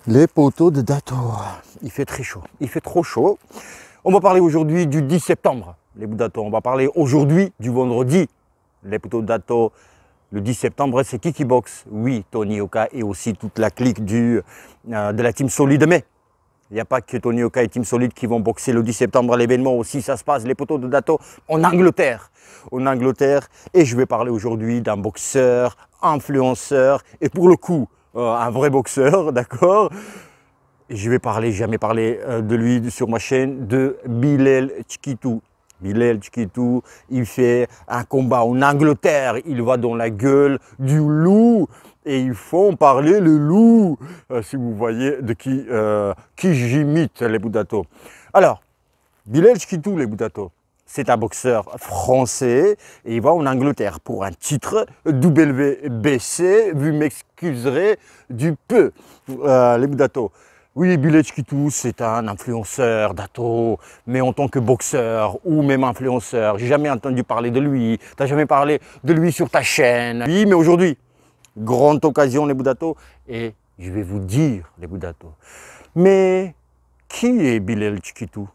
Les poteaux de Dato. Il fait très chaud. Il fait trop chaud. On va parler aujourd'hui du 10 septembre, les bouts Dato. On va parler aujourd'hui du vendredi, les poteaux de Dato. Le 10 septembre, c'est Kikibox. Oui, Tony Yoka et aussi toute la clique de la Team Solide. Mais il n'y a pas que Tony Yoka et Team Solide qui vont boxer le 10 septembre. L'événement aussi, ça se passe, les poteaux de Dato en Angleterre. En Angleterre. Et je vais parler aujourd'hui d'un boxeur, influenceur et pour le coup, un vrai boxeur, d'accord. Je vais parler, jamais parlé de lui sur ma chaîne, de Bilal Tchikitou. Bilal Tchikitou, il fait un combat en Angleterre, il va dans la gueule du loup et il faut en parler le loup, si vous voyez de qui j'imite les bouts Dato. Alors, Bilal Tchikitou, les bouts Dato, c'est un boxeur français et il va en Angleterre pour un titre WBC, vous m'excuserez du peu, les bouts Dato. Oui, Bilal Tchikitou, c'est un influenceur Dato, mais en tant que boxeur ou même influenceur, j'ai jamais entendu parler de lui, tu n'as jamais parlé de lui sur ta chaîne. Oui, mais aujourd'hui, grande occasion les bouts Dato, et je vais vous dire les bouts Dato. Mais qui est Bilal Tchikitou ?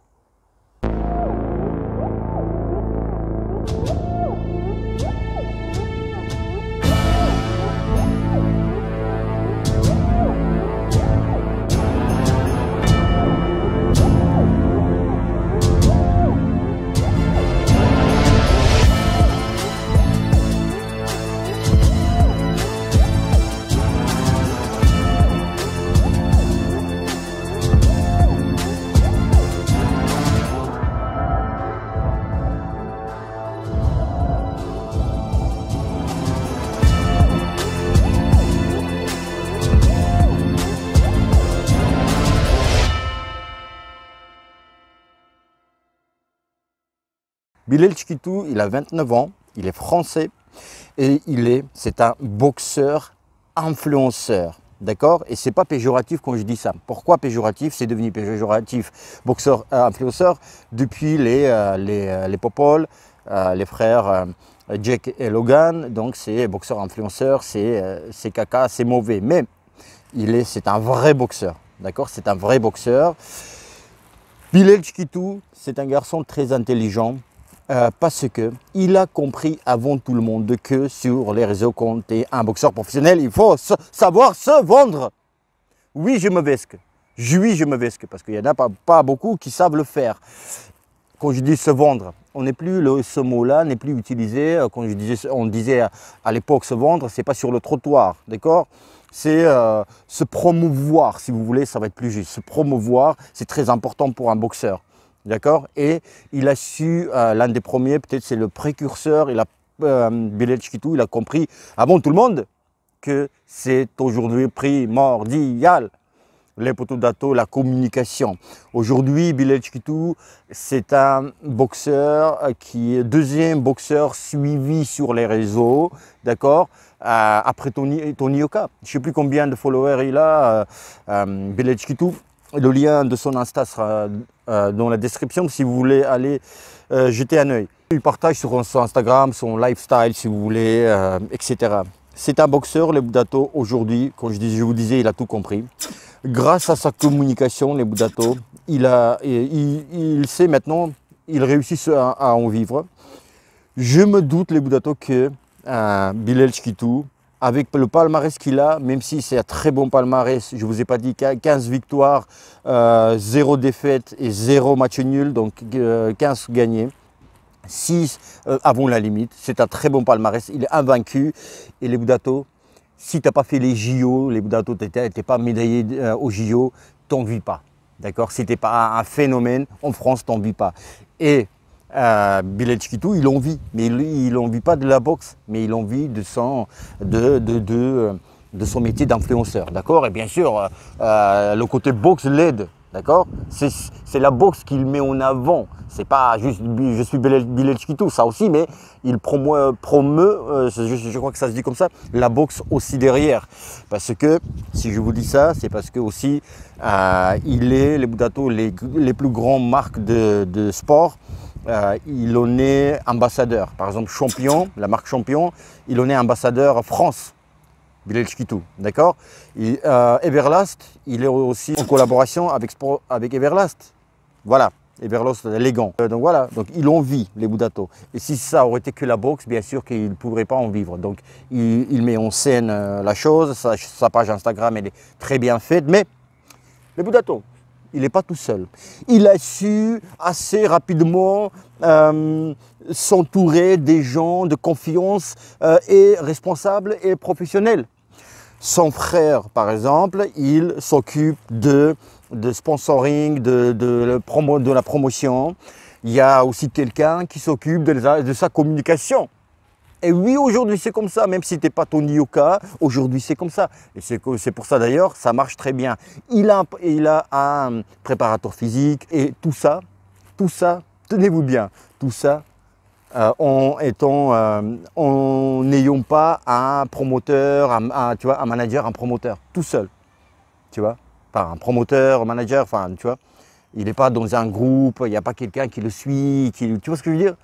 Bilal Tchikitou, il a 29 ans, il est français et c'est un boxeur influenceur. D'accord? Et c'est pas péjoratif quand je dis ça. Pourquoi péjoratif? C'est devenu péjoratif boxeur influenceur depuis les Popol, les frères Jack et Logan. Donc c'est boxeur influenceur, c'est caca, c'est mauvais. Mais c'est un vrai boxeur. D'accord? C'est un vrai boxeur. Bilal Tchikitou, c'est un garçon très intelligent. Parce qu'il a compris avant tout le monde que sur les réseaux, quand tu es un boxeur professionnel, il faut savoir se vendre. Oui, je me vesque. Oui, je me vesque parce qu'il n'y en a pas beaucoup qui savent le faire. Quand je dis se vendre, ce mot-là n'est plus utilisé. Quand on disait à l'époque se vendre, ce n'est pas sur le trottoir, d'accord? C'est se promouvoir, si vous voulez, ça va être plus juste. Se promouvoir, c'est très important pour un boxeur. D'accord? Et il a su, l'un des premiers, peut-être c'est le précurseur, Bilal Tchikitou, il a compris avant tout le monde que c'est aujourd'hui primordial. Les poteaux Dato, la communication. Aujourd'hui, Bilal Tchikitou, c'est un boxeur qui est deuxième boxeur suivi sur les réseaux, d'accord? Après Tony Yoka. Je ne sais plus combien de followers il a, Bilal Tchikitou. Le lien de son Insta sera dans la description si vous voulez aller jeter un œil. Il partage sur son Instagram, son lifestyle si vous voulez, etc. C'est un boxeur, les bouts Dato, aujourd'hui, comme je vous disais, il a tout compris. Grâce à sa communication, les bouts Dato, il sait maintenant, il réussit à en vivre. Je me doute, les bouts Dato, que Bilal Tchikitou, avec le palmarès qu'il a, même si c'est un très bon palmarès, je ne vous ai pas dit 15 victoires, 0 défaite et 0 match nul, donc 15 gagnés, 6 avant la limite. C'est un très bon palmarès, il est invaincu. Et les bouts Dato, si tu n'as pas fait les JO, les bouts Dato, tu n'étais pas médaillé aux JO, tu n'en vis pas. D'accord? Si tu n'es pas un phénomène, en France, tu n'en vis pas. Et Bilal Tchikitou, il en vit, mais il n'en vit pas de la boxe, mais il en vit de son métier d'influenceur, d'accord? Et bien sûr, le côté boxe l'aide, d'accord? C'est la boxe qu'il met en avant, c'est pas juste je suis Bilal Tchikitou, ça aussi, mais il promeut je crois que ça se dit comme ça, la boxe aussi derrière. Parce que, si je vous dis ça, c'est parce que aussi, les bouts Dato, les plus grandes marques de sport, il en est ambassadeur. Par exemple, Champion, la marque Champion, il en est ambassadeur France. Bilal Chkitou, d'accord. Everlast, il est aussi en collaboration avec Everlast. Voilà, Everlast, les gants. Donc voilà, donc il en vit, les Budato. Et si ça aurait été que la boxe, bien sûr qu'il ne pourrait pas en vivre. Donc il met en scène la chose, sa page Instagram, elle est très bien faite, mais les Budato, il n'est pas tout seul. Il a su assez rapidement s'entourer des gens de confiance et responsables et professionnels. Son frère, par exemple, il s'occupe de sponsoring, de la promotion. Il y a aussi quelqu'un qui s'occupe de sa communication. Et oui, aujourd'hui c'est comme ça, même si tu n'es pas Tony Yoka, aujourd'hui c'est comme ça. Et c'est pour ça d'ailleurs, ça marche très bien. Il a un préparateur physique et tout ça, tenez-vous bien, tout ça en n'ayant pas un promoteur, tu vois, un manager, un promoteur, tout seul, tu vois. Enfin, un promoteur, un manager, enfin, tu vois. Il n'est pas dans un groupe, il n'y a pas quelqu'un qui le suit, tu vois ce que je veux dire.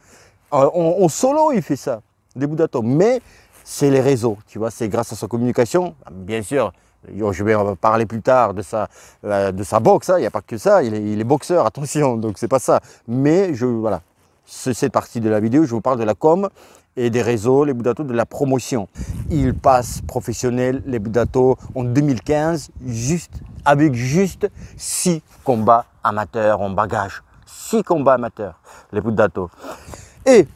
En solo, il fait ça. Des Budato, mais c'est les réseaux, tu vois, c'est grâce à sa communication, bien sûr, je vais parler plus tard de sa boxe, hein, il n'y a pas que ça, il est boxeur, attention, donc c'est pas ça, mais voilà, cette partie de la vidéo, je vous parle de la com et des réseaux, les Budato, de la promotion. Il passe professionnel, les Budato, en 2015, avec 6 combats amateurs en bagage, 6 combats amateurs, les Budato. Et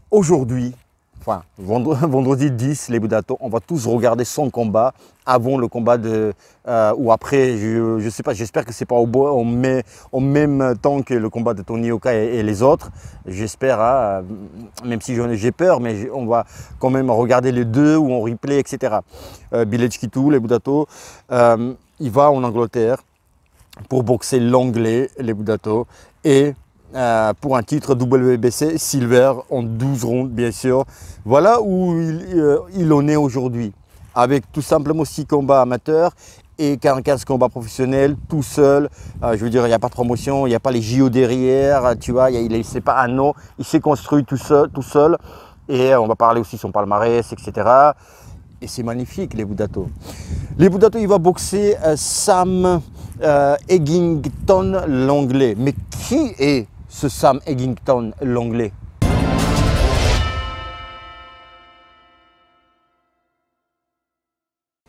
aujourd'hui, enfin, vendredi 10, les Budato, on va tous regarder son combat avant le combat ou après, je ne sais pas, j'espère que c'est pas en même temps que le combat de Tony Yoka et les autres. J'espère, hein, même si j'ai peur, mais on va quand même regarder les deux ou en replay, etc. Bilal Chkitou, les Budato, il va en Angleterre pour boxer l'anglais, les Budato, et pour un titre WBC Silver en 12 rounds, bien sûr. Voilà où il en est aujourd'hui, avec tout simplement 6 combats amateurs et 15 combats professionnels, tout seul. Je veux dire, il n'y a pas de promotion, il n'y a pas les JO derrière, tu vois, c'est pas un nom, il s'est construit tout seul. Et on va parler aussi de son palmarès, etc. Et c'est magnifique, les Budato. Les Budato, il va boxer Sam Eggington, l'anglais. Mais qui est ce Sam Eggington, l'anglais?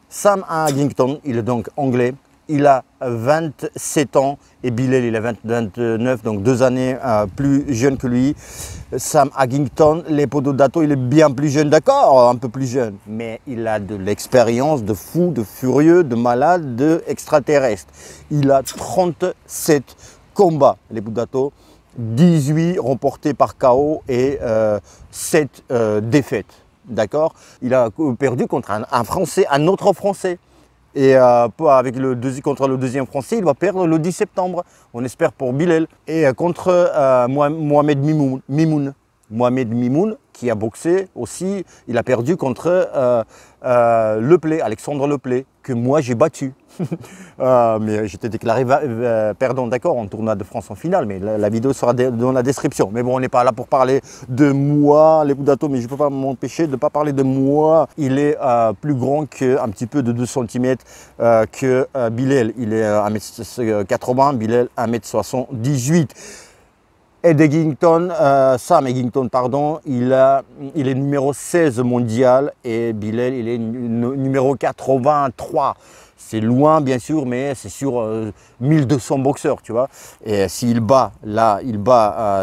Sam Eggington, il est donc anglais. Il a 27 ans et Bilal, il a 29, donc 2 années plus jeune que lui. Sam Eggington, les Budato, il est bien plus jeune, d'accord, un peu plus jeune. Mais il a de l'expérience de fou, de furieux, de malade, d'extraterrestre. Il a 37 combats, les Budato. 18 remportés par KO et 7 défaites. D'accord. Il a perdu contre un Français, un autre Français. Et contre le deuxième Français, il va perdre le 10 septembre. On espère pour Bilal. Et contre Mohamed Mimoun. Mohamed Mimoun, qui a boxé aussi, il a perdu contre Alexandre Leplay, que moi j'ai battu. Mais j'étais déclaré perdant, d'accord, en tournoi de France en finale, mais la vidéo sera dans la description. Mais bon, on n'est pas là pour parler de moi, les Budato, mais je ne peux pas m'empêcher de ne pas parler de moi. Il est plus grand un petit peu de 2 cm que Bilal. Il est 1m80, Bilal 1m78. Sam Eggington, pardon, il est numéro 16 mondial et Bilal, il est numéro 83. C'est loin, bien sûr, mais c'est sur 1200 boxeurs, tu vois. Et s'il bat, là,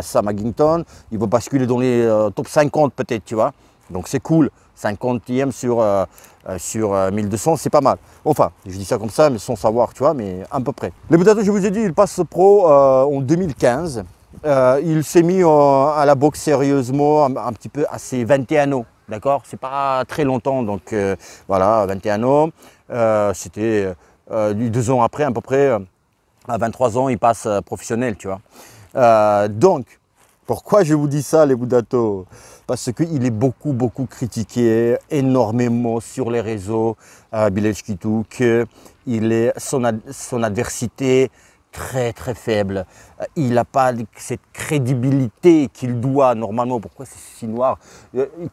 Sam Eggington, il va basculer dans les top 50 peut-être, tu vois. Donc c'est cool, 50e sur 1200, c'est pas mal. Enfin, je dis ça comme ça, mais sans savoir, tu vois, mais à peu près. Les Budato, je vous ai dit, il passe pro en 2015. Il s'est mis à la boxe sérieusement un petit peu à ses 21 ans, d'accord. C'est pas très longtemps, donc voilà, 21 ans. C'était 2 ans après, à peu près, à 23 ans, il passe professionnel, tu vois. Donc, pourquoi je vous dis ça, les Budato? Parce qu'il est beaucoup critiqué énormément sur les réseaux, Bilal Chkitou, qu'il est son adversité, très très faible. Il n'a pas cette crédibilité qu'il doit normalement, pourquoi c'est si noir,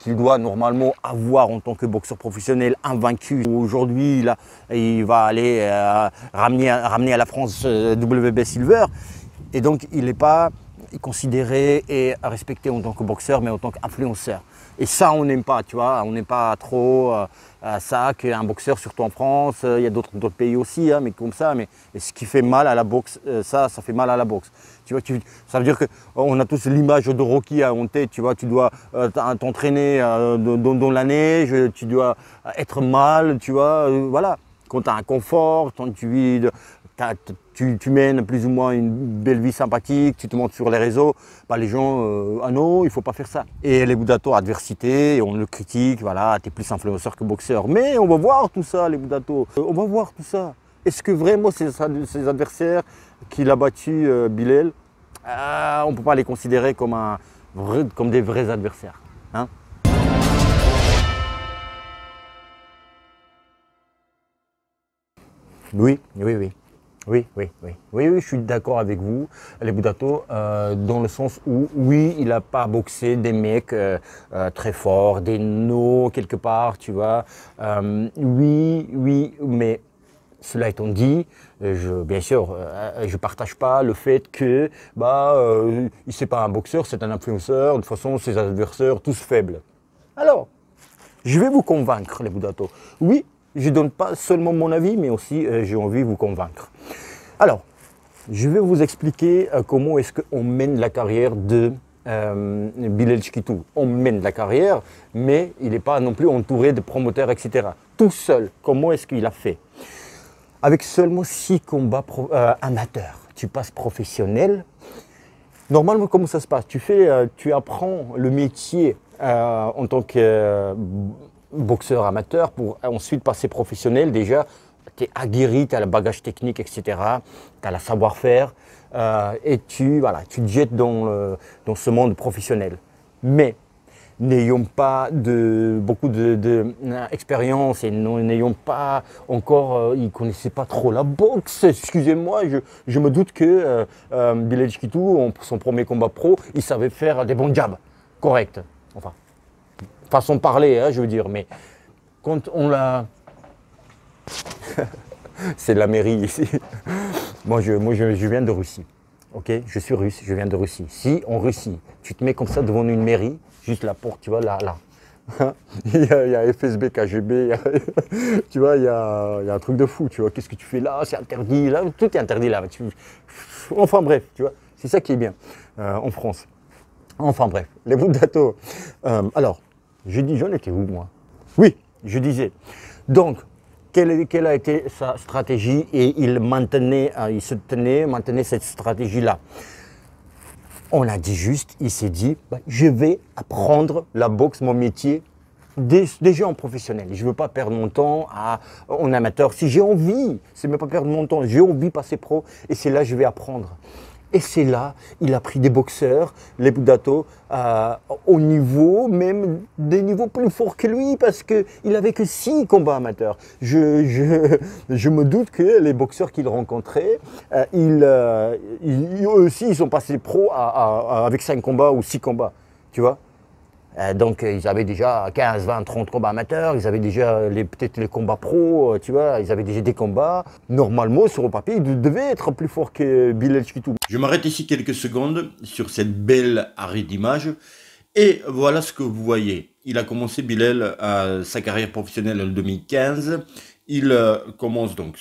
qu'il doit normalement avoir en tant que boxeur professionnel invaincu. Aujourd'hui, il va aller ramener à la France WB Silver. Et donc, il n'est pas considéré et respecté en tant que boxeur, mais en tant qu'influenceur. Et ça, on n'aime pas, tu vois, on n'aime pas trop ça, qu'un boxeur, surtout en France, il y a d'autres pays aussi, hein, mais comme ça, mais ce qui fait mal à la boxe, ça fait mal à la boxe. Tu vois, ça veut dire qu'on a tous l'image de Rocky en tête, tu vois, tu dois t'entraîner dans la neige, tu dois être mal, tu vois, voilà. Quand tu as un confort, quand tu vis tu mènes plus ou moins une belle vie sympathique, tu te montres sur les réseaux, bah les gens, ah non, il ne faut pas faire ça. Et les Boudato, adversité, on le critique, voilà, tu es plus influenceur que boxeur. Mais on va voir tout ça, les Boudato, on va voir tout ça. Est-ce que vraiment ces adversaires qu'il a battus, Bilal, on ne peut pas les considérer comme des vrais adversaires, hein? Oui, oui, oui. Oui, oui, oui. Oui, oui, je suis d'accord avec vous, les Boudato, dans le sens où, oui, il n'a pas boxé des mecs très forts, des no quelque part, tu vois. Oui, oui, mais cela étant dit, bien sûr, je ne partage pas le fait que c'est pas un boxeur, c'est un influenceur, de toute façon, ses adversaires, tous faibles. Alors, je vais vous convaincre, les Boudato. Oui, je ne donne pas seulement mon avis, mais aussi j'ai envie de vous convaincre. Alors, je vais vous expliquer comment est-ce qu'on mène la carrière de Bilal Chkitou. On mène la carrière, mais il n'est pas non plus entouré de promoteurs, etc. Tout seul, comment est-ce qu'il a fait? Avec seulement 6 combats amateurs, tu passes professionnel. Normalement, comment ça se passe? Tu apprends le métier en tant que boxeur amateur pour ensuite passer professionnel. Déjà, tu es aguerri, tu as le bagage technique, etc. Tu as le savoir-faire et tu te jettes dans ce monde professionnel. Mais n'ayons pas beaucoup d'expérience et n'ayons pas encore, ils ne connaissaient pas trop la boxe. Excusez-moi, je me doute que Bilal Chkitou, son premier combat pro, il savait faire des bons jabs, correct. Enfin, façon de parler, hein, je veux dire, mais quand on l'a... C'est de la mairie ici. Moi, je viens de Russie. Ok, je suis russe, je viens de Russie. Si en Russie, tu te mets comme ça devant une mairie, juste la porte, tu vois, là. il y a FSB, KGB, tu vois, il y a un truc de fou, tu vois. Qu'est-ce que tu fais là? C'est interdit, là, tout est interdit là. Enfin bref, tu vois, c'est ça qui est bien en France. Enfin bref, les Boudato. Alors, j'en étais où moi? Oui, je disais. Donc, quelle a été sa stratégie et il maintenait cette stratégie-là. On a dit juste, il s'est dit, je vais apprendre la boxe, mon métier, déjà en professionnel. Je ne veux pas perdre mon temps en amateur. Si j'ai envie, c'est même pas perdre mon temps, j'ai envie de passer pro et c'est là que je vais apprendre. Et c'est là, il a pris des boxeurs, les Boudato, au niveau, même des niveaux plus forts que lui, parce qu'il n'avait que 6 combats amateurs. Je me doute que les boxeurs qu'il rencontrait, eux aussi, ils sont passés pro avec 5 combats ou 6 combats, tu vois. Donc ils avaient déjà 15, 20, 30 combats amateurs, ils avaient déjà peut-être les combats pro, tu vois, ils avaient déjà des combats. Normalement, sur le papier, ils devaient être plus forts que Bilal Chkitou. Je m'arrête ici quelques secondes sur cette belle arrêt d'image. Et voilà ce que vous voyez. Il a commencé, Bilal, sa carrière professionnelle en 2015. Il commence donc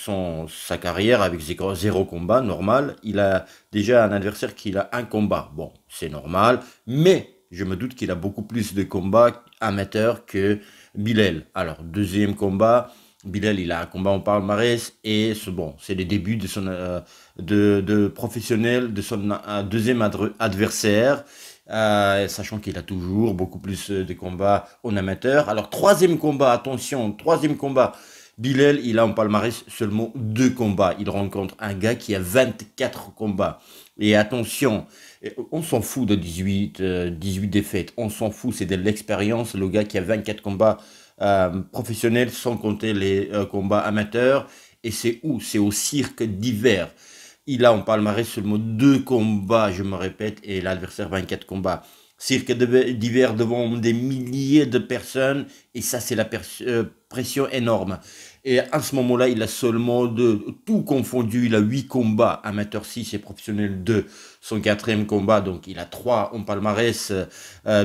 sa carrière avec 0 combat, normal. Il a déjà un adversaire qui a 1 combat. Bon, c'est normal, mais je me doute qu'il a beaucoup plus de combats amateurs que Bilal. Alors, deuxième combat, Bilal, il a un combat en palmarès et c'est les débuts de son de professionnel, de son deuxième adversaire, sachant qu'il a toujours beaucoup plus de combats en amateur. Alors, troisième combat, attention, troisième combat, Bilal, il a en palmarès seulement 2 combats. Il rencontre un gars qui a 24 combats. Et attention, on s'en fout de 18 défaites. On s'en fout, c'est de l'expérience. Le gars qui a 24 combats professionnels, sans compter les combats amateurs. Et c'est où? C'est au cirque d'hiver. Il a en palmarès seulement 2 combats, je me répète, et l'adversaire 24 combats. Cirque d'hiver devant des milliers de personnes, et ça c'est la pression énorme. Et à ce moment-là, il a seulement tout confondu, il a 8 combats, amateur 6 et professionnel 2. Son quatrième combat, donc il a 3 en palmarès,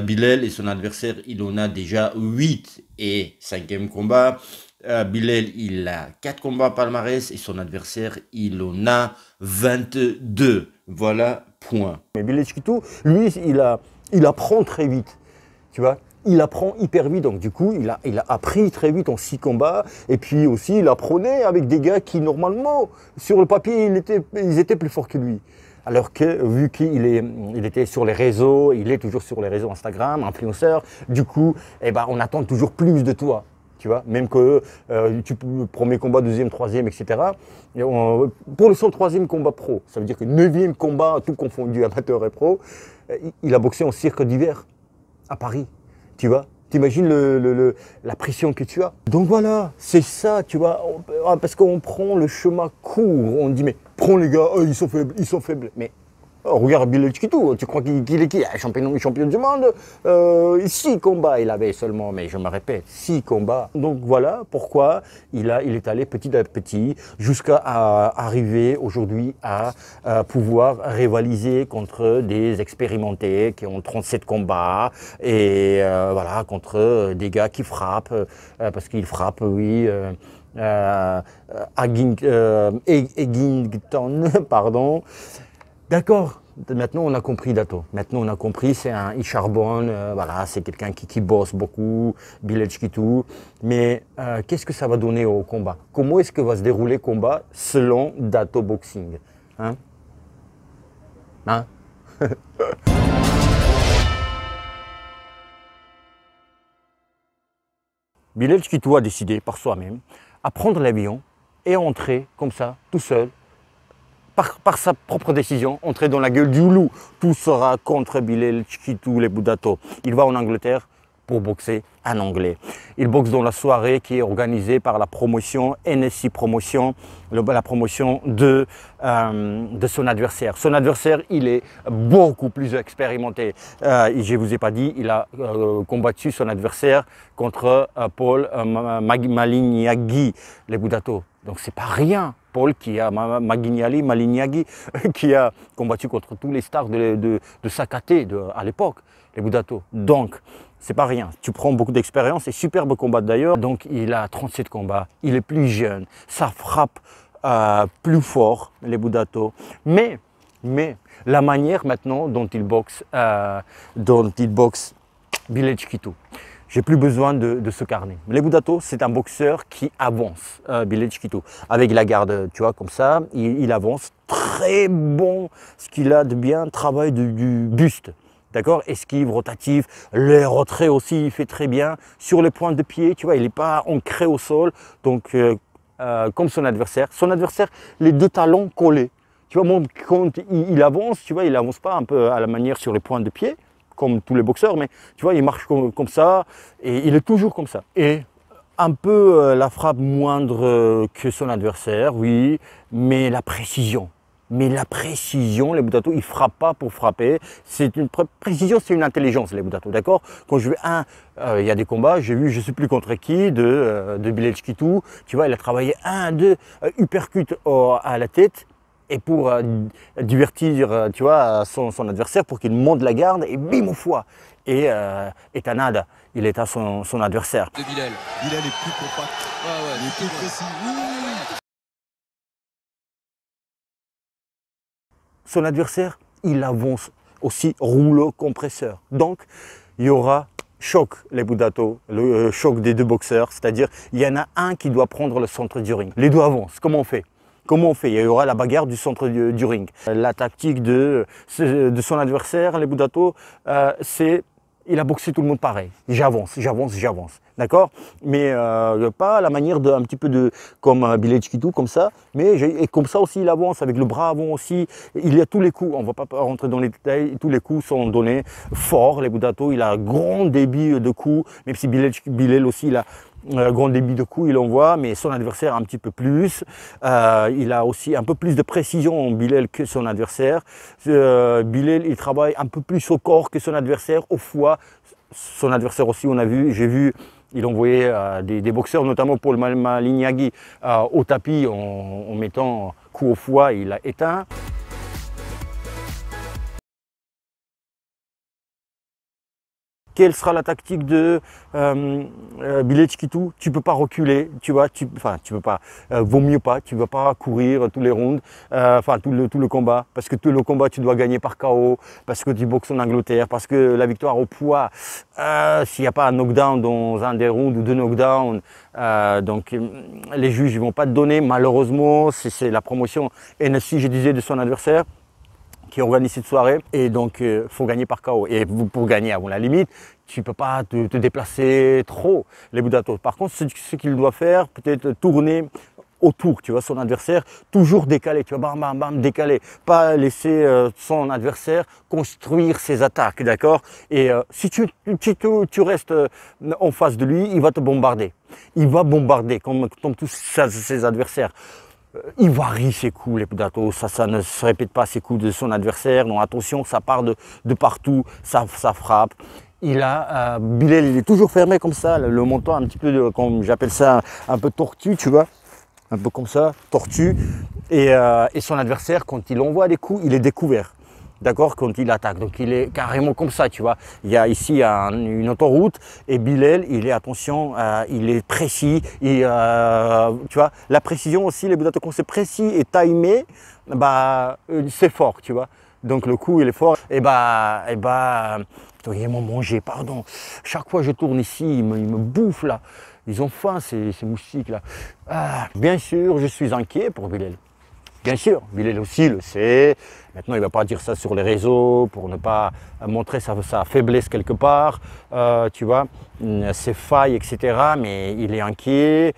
Bilal, et son adversaire, il en a déjà 8. Et cinquième combat, Bilal, il a 4 combats palmarès, et son adversaire, il en a 22. Voilà, point. Mais Bilal Chkitou, lui, il apprend très vite, tu vois. Il apprend hyper vite, donc du coup, il a appris très vite en 6 combats. Et puis aussi, il apprenait avec des gars qui, normalement, sur le papier, ils étaient plus forts que lui. Alors que, vu qu'il était sur les réseaux, il est toujours sur les réseaux Instagram, influenceur, du coup, eh ben, on attend toujours plus de toi. Tu vois, même que premier combat, deuxième, troisième, etc. Pour son troisième combat pro, ça veut dire que 9e combat, tout confondu, amateur et pro, il a boxé en cirque d'hiver à Paris. Tu vois, t'imagines la pression que tu as. Donc voilà, c'est ça, tu vois, parce qu'on prend le chemin court, on dit mais prends les gars, ils sont faibles, mais regarde Bilal Chkitou, tu crois qu'il est qui? Champion du monde. 6 combats il avait seulement, mais je me répète, 6 combats. Donc voilà pourquoi il est allé petit à petit jusqu'à arriver aujourd'hui à pouvoir rivaliser contre des expérimentés qui ont 37 combats et voilà, contre des gars qui frappent, parce qu'ils frappent, oui. Eggington, pardon. D'accord, maintenant on a compris Dato. Maintenant on a compris, il charbonne, voilà, c'est quelqu'un qui bosse beaucoup, Bilal Chkitou. Mais qu'est-ce que ça va donner au combat? Comment est-ce que va se dérouler le combat selon Dato Boxing? Hein? Bilal Chkitou a décidé par soi-même à prendre l'avion et entrer comme ça, tout seul, par sa propre décision, entrer dans la gueule du loup. Tout sera contre Bilal Chkitou, les Boudato. Il va en Angleterre pour boxer en anglais. Il boxe dans la soirée qui est organisée par la promotion NSI Promotion, la promotion de son adversaire. Son adversaire, il est beaucoup plus expérimenté. Je ne vous ai pas dit, il a combattu son adversaire contre Paul Malignaggi, les Boudato. Donc c'est pas rien. Paul Malignaggi, qui a combattu contre tous les stars de Sakaté à l'époque, les Boudato. Donc, c'est pas rien. Tu prends beaucoup d'expérience et superbe combat d'ailleurs. Donc, il a 37 combats, il est plus jeune, ça frappe plus fort, les Boudato. Mais la manière maintenant dont il boxe Bilal Chkitou. J'ai plus besoin de ce carnet. Les Boudato, c'est un boxeur qui avance, Bilal Chkitou. Avec la garde, tu vois, comme ça, il avance. Très bon, ce qu'il a de bien, travail du buste. D'accord? Esquive, rotatif, les retraits aussi, il fait très bien. Sur les points de pied, tu vois, il n'est pas ancré au sol. Donc, comme son adversaire, les 2 talons collés. Tu vois, quand il avance, tu vois, il avance pas un peu à la manière sur les points de pied, comme tous les boxeurs, mais tu vois, il marche comme ça, et il est toujours comme ça. Et un peu la frappe moindre que son adversaire, oui, mais la précision. Mais la précision, les Boudato, ils ne frappent pas pour frapper. C'est une précision, c'est une intelligence, les Boudato, d'accord? Quand je vais il y a des combats, j'ai vu, je ne sais plus contre qui, de Bilal Chkitou, tu vois, il a travaillé 1, 2 uppercuts à la tête, et pour divertir, tu vois, son adversaire, pour qu'il monte la garde, et bim au foie. Et Tanada, il est à son adversaire. De Bilal est plus compact, il est plus précis. Son adversaire, il avance aussi rouleau compresseur. Donc, il y aura choc, les Boudato, le choc des 2 boxeurs, c'est-à-dire il y en a un qui doit prendre le centre du ring. Les 2 avancent, comment on fait? Comment on fait? Il y aura la bagarre du centre du ring. La tactique de son adversaire, les Boudato, c'est il a boxé tout le monde pareil. J'avance. D'accord? Mais pas à la manière un petit peu comme Bilal Chkitou, comme ça. Et comme ça aussi, il avance avec le bras avant aussi. Il y a tous les coups. On ne va pas rentrer dans les détails. Tous les coups sont donnés forts. Les Boudato, il a un grand débit de coups. Même si Bilal aussi, grand débit de coups, il envoie, mais son adversaire un petit peu plus. Il a aussi un peu plus de précision, Bilal, que son adversaire. Bilal, il travaille un peu plus au corps que son adversaire, au foie. Son adversaire aussi, j'ai vu, il envoyait des boxeurs, notamment Paul Malignaggi, au tapis en mettant coup au foie, il l'a éteint. Quelle sera la tactique de Bilal Tchikitou? Tu ne peux pas reculer, tu vois, tu peux pas, vaut mieux pas, tu ne vas pas courir tous les rounds, tout le combat, parce que tout le combat tu dois gagner par KO, parce que tu boxes en Angleterre, parce que la victoire au poids, s'il n'y a pas un knockdown dans un des rounds ou deux knockdowns, les juges ne vont pas te donner, malheureusement, c'est la promotion NSC, je disais, de son adversaire, qui organise cette soirée, et donc il faut gagner par KO. Et pour gagner à la limite, tu ne peux pas te déplacer trop, les Budato. Par contre, ce qu'il doit faire, peut-être tourner autour, tu vois, son adversaire, toujours décaler, tu vois, bam, bam, bam, décaler, pas laisser son adversaire construire ses attaques, d'accord? Et si tu restes en face de lui, il va te bombarder. Il va bombarder, comme tous ses adversaires. Il varie ses coups, les Budato, ça ne se répète pas ses coups de son adversaire. Donc attention, ça part de partout, ça frappe. Bilal, il est toujours fermé comme ça, le menton un petit peu, comme j'appelle ça, un peu tortue, tu vois, un peu comme ça, tortue. Et son adversaire, quand il envoie des coups, il est découvert. D'accord, quand il attaque, donc il est carrément comme ça, tu vois. Il y a ici une autoroute et Bilal, il est, attention, il est précis. Tu vois, la précision aussi, les Budato, quand c'est précis et timé, c'est fort, tu vois. Donc le coup, il est fort. Ils m'ont mangé, pardon. Chaque fois que je tourne ici, ils me bouffent là. Ils ont faim, ces moustiques là. Bien sûr, je suis inquiet pour Bilal. Bien sûr, Bilal aussi le sait. Maintenant, il ne va pas dire ça sur les réseaux pour ne pas montrer sa faiblesse quelque part, tu vois, ses failles, etc. Mais il est inquiet.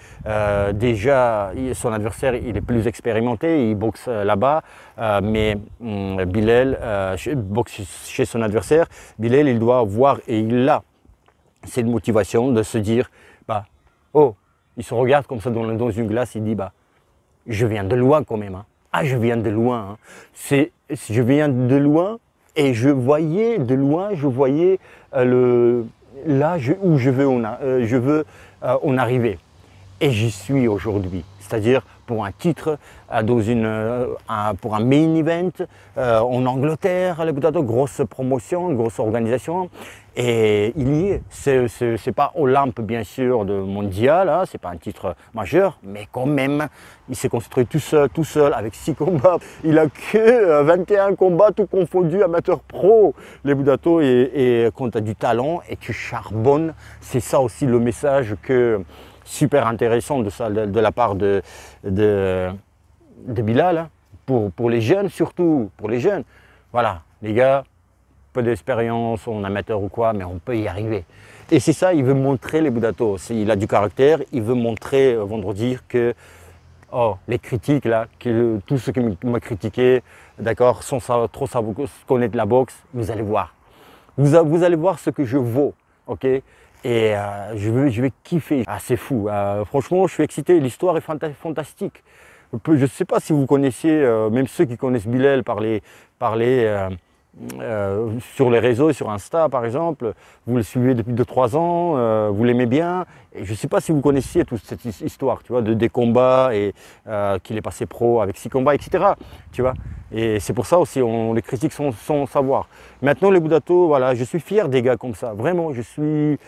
Déjà, son adversaire, il est plus expérimenté, il boxe là-bas. Mais Bilal boxe chez son adversaire. Bilal, il doit voir et il a cette motivation de se dire, oh, il se regarde comme ça dans une glace, il dit, je viens de loin quand même. Hein. Ah, je viens de loin. Hein. Je viens de loin et je voyais de loin, là où je veux en arriver. Et j'y suis aujourd'hui. C'est-à-dire pour un titre, pour un main event en Angleterre, les Budato, grosse promotion, grosse organisation. Et il y est. C'est pas Olympe, bien sûr, de mondial, hein, c'est pas un titre majeur, mais quand même, il s'est construit tout seul, avec 6 combats. Il a que 21 combats, tout confondu, amateur pro. Les Budato, et quand tu as du talent et tu charbonnes, c'est ça aussi le message super intéressant de la part de Bilal, hein, pour les jeunes, surtout pour les jeunes. Voilà, les gars, peu d'expérience en amateur ou quoi, mais on peut y arriver. Et c'est ça, il veut montrer les Budato. Il a du caractère, il veut montrer vendredi que les critiques là, tous ceux qui m'ont critiqué, d'accord, sans trop savoir connaître la boxe, vous allez voir. Vous allez voir ce que je vaux, ok? Et je vais kiffer. C'est fou. Franchement, je suis excité. L'histoire est fantastique. Je ne sais pas si vous connaissiez, même ceux qui connaissent Bilal parler sur les réseaux, sur Insta par exemple. Vous le suivez depuis 2-3 ans, vous l'aimez bien. Et je ne sais pas si vous connaissiez toute cette histoire, tu vois, des combats et qu'il est passé pro avec 6 combats, etc. Tu vois. Et c'est pour ça aussi, on les critique sans savoir. Maintenant, les Budato, voilà, je suis fier des gars comme ça. Vraiment, je suis...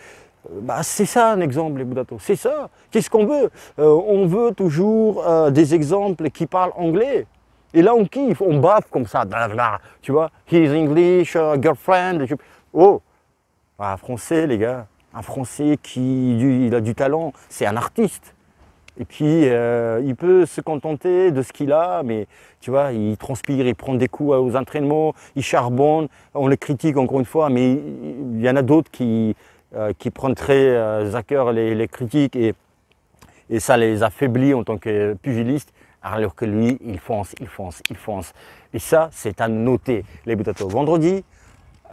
c'est ça un exemple, les Budato, c'est ça. Qu'est-ce qu'on veut? On veut toujours des exemples qui parlent anglais. Et là, on kiffe, on baffe comme ça, tu vois. He's English, girlfriend. Oh, un Français, les gars, un Français il a du talent, c'est un artiste. Et puis, il peut se contenter de ce qu'il a, mais tu vois, il transpire, il prend des coups aux entraînements, il charbonne, on le critique encore une fois, mais il y en a d'autres qui prennent très à cœur les critiques et ça les affaiblit en tant que pugiliste, alors que lui, il fonce. Et ça, c'est à noter, les Budato. Vendredi,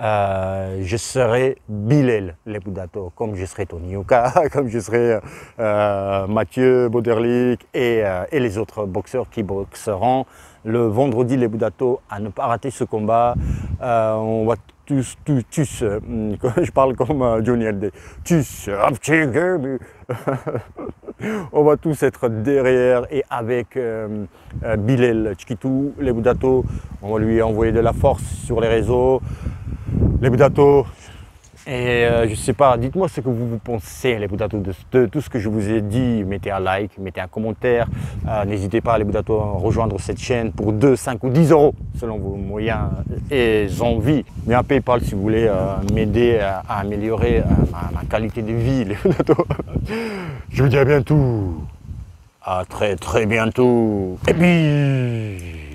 je serai Bilal Leboudato, comme je serai Tony Yoka, comme je serai Mathieu Bauderlic et les autres boxeurs qui boxeront le vendredi Leboudato. À ne pas rater ce combat. On va tous, je parle comme Johnny Hallyday, on va tous être derrière et avec Bilal Tchikitou Leboudato. On va lui envoyer de la force sur les réseaux. Leboudato, et je sais pas, dites-moi ce que vous pensez, Leboudato, de tout ce que je vous ai dit. Mettez un like, mettez un commentaire. N'hésitez pas, Leboudato, à rejoindre cette chaîne pour 2, 5 ou 10 euros selon vos moyens et envies. Mais un PayPal si vous voulez m'aider à améliorer ma qualité de vie, Leboudato. Je vous dis à bientôt. À très bientôt. Et puis...